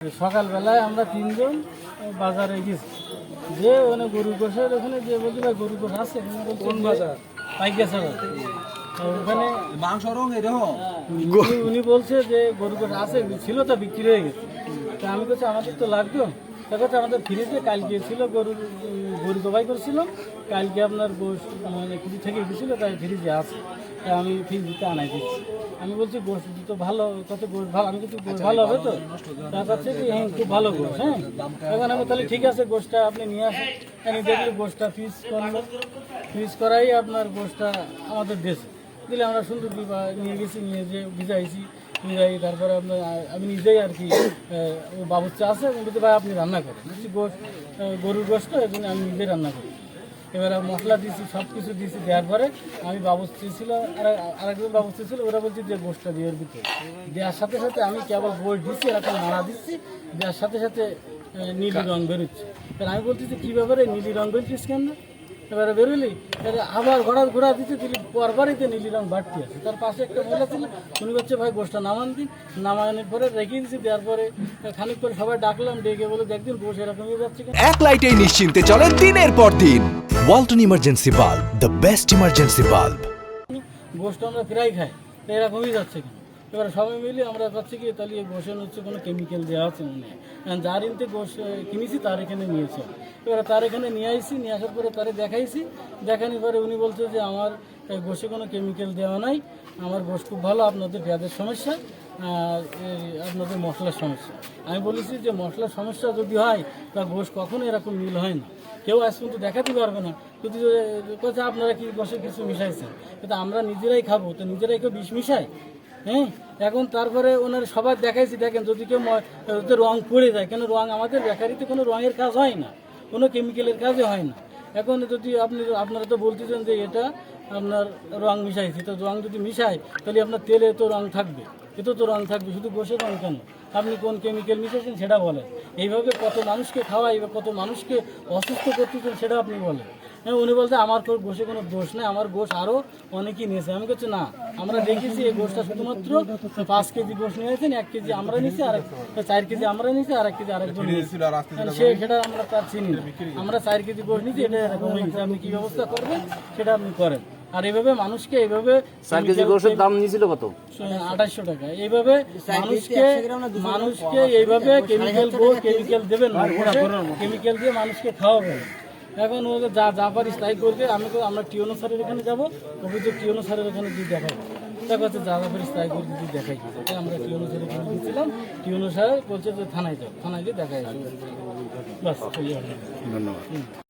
সকালবেলায় আমরা তিনজন বাজারে গেছি, যে ওখানে গরু গোশের ওখানে যে বলছি ভাই গরু গোশ আছে, কোন বাজার পাইকাছা ওখানে মাংস উনি বলছে যে গরু গোশ আছে, ছিল তো বিক্রি হয়ে গেছে। তা আমি বলছি আমাদের তো লাগবে, তারপর আমাদের ফ্রিজে কালকে ছিল গরু জবাই করছিলাম, কালকে আপনার গোশ মানে কিছু থেকে গেছিলো, তাই ফ্রিজে আছে, তাই আমি ফ্রিজে আনাই দিচ্ছি। আমি বলছি গোশ তো ভালো, কত গোশ ভালো, আমি কিন্তু গোশ ভালো হবে তো, তারপর থেকে হ্যাঁ খুব ভালো গোশ। হ্যাঁ, এখন আমি তাহলে ঠিক আছে গোশটা আপনি নিয়ে আসেন। আমি দেখলি গোশটা ফ্রিজ করলো, ফ্রিজ করাই আপনার গোশটা আমাদের দেশে দিলে আমরা সুন্দর নিয়ে গেছি, নিয়ে যে ভিজাইছি, ভিজাই তারপরে আপনার আমি নিজেই আর কি ও বাবুর্চি আছে বলতে ভাই আপনি রান্না করেন, বলছি গোশ গরুর গোশ তো, এই জন্য আমি নিজেই রান্না করি। এবার মশলা দিয়েছি, সব কিছু দিয়েছি, দেওয়ার পরে আমি বাবুর্চি ছিল আরেকজন বাবুর্চি ছিল, ওরা বলছি যে গোশটা দিয়ে ভিতরে দেওয়ার সাথে সাথে আমি কেবল গোশ দিচ্ছি, এরকম মারা দিচ্ছি, দেওয়ার সাথে সাথে নীলি রঙ বেরোচ্ছে। এবার আমি বলছি যে কী ব্যাপারে নীলি রঙ বেরোচ্ছিস কেন না? এবারে বেরোলি, আবার ঘোড়া দিতে দিলি, পরবারইতে নীলি রঙ বাড়তি আছে। তার পাশে একটা মহিলা ছিল, উনি বলছে ভাই গোশটা নামান দিন, নামানোর পরে রেখে দিচ্ছি, দেওয়ার পরে খানিক করে সবাই ডাকলাম, ডেকে বলে দেখদিন গোশ এরকমই যাচ্ছে। এক লাইটেই নিশ্চিন্তে চলে দিনের পর দিন। Walton emergency bulb, the best emergency bulb. গোশটা আমরা প্রায় খাই, তো এরকমই যাচ্ছে কেন? এবারে সবাই মিলে আমরা পাচ্ছি কি তাহলে এই গোশের হচ্ছে কোনো কেমিক্যাল দেওয়া আছে মনে হয়, যার ইনতে গোশ কিনেছি তার এখানে নিয়েছে। এবারে তার এখানে নিয়ে আসছি, নিয়ে আসার পরে তারে দেখাইছি, দেখানোর পরে উনি বলছে যে আমার গোশে কোনো কেমিক্যাল দেওয়া নাই, আমার গোশ খুব ভালো, আপনাদের পেঁয়াজের সমস্যা আর আপনাদের মশলার সমস্যা। আমি বলেছি যে মশলার সমস্যা যদি হয় তা গোশ কখনো এরকম মিল হয় না, কেউ আজ পর্যন্ত দেখাতে পারবে না। যদি কথা আপনারা কি গোশে কিছু মিশাইছেন, কিন্তু আমরা নিজেরাই খাবো, তো নিজেরাই কেউ বিষ মিশাই? হ্যাঁ, এখন তারপরে ওনার সবাই দেখাইছি, দেখেন যদি কেউ রং পড়ে যায়, কেন রং আমাদের বেকারিতে কোনো রঙের কাজ হয় না, কোনো কেমিক্যালের কাজই হয় না। এখন যদি আপনারা তো বলতেছেন যে এটা আপনার রং মিশাইছি, তো রং যদি মিশায় তাহলে আপনার তেলে তো রং থাকবে, এতে তো রং থাকবে, শুধু গোশের রং কেন? আপনি কোন কেমিক্যাল মিশাইছেন সেটা বলেন। এইভাবে কত মানুষকে খাওয়াই বা কত মানুষকে অসুস্থ করতেছেন সেটা আপনি বলেন। হ্যাঁ, উনি বলতে আমার গোশে কোনো দোষ নেই, আমার গোশ আরও অনেকেই নিয়েছে। আমি বলছি না, আমরা দেখেছি এই গোশটা শুধুমাত্র 5 কেজি গোশ নিয়েছেন, 1 কেজি আমরা নিয়েছি, আর 4 কেজি আমরা নিয়েছি, আর 1 কেজি আরেকজন নিয়েছি, সেটা আমরা তার চিনি না। আমরা 4 কেজি গোশ নিয়েছি, এটা এরকম হয়ে গেছে। আপনি কী ব্যবস্থা করবেন সেটা আপনি করেন। আর এইভাবে মানুষকে এইভাবে 4 কেজি গোশের দাম নিয়েছিল কত? 2800 টাকা। এইভাবে মানুষকে এইভাবে কেমিক্যাল দেবেন না, কেমিক্যাল দিয়ে মানুষকে খাওয়াবেন। এখন ও যা পারিস তাই করবে। আমরা টিওনো স্যারের এখানে যাবো, অভিযোগ টিওনো স্যারের ওখানে দিয়ে দেখাবো, দেখা যাচ্ছে যা পারিস তাই করবে, দিয়ে দেখাই গেছে। আমরা টিওনো স্যারের এখানে দিয়েছিলাম, টিওনো স্যার বলছে যে থানায় যাও, থানায় গিয়ে দেখাই আসবে, বাস। ধন্যবাদ।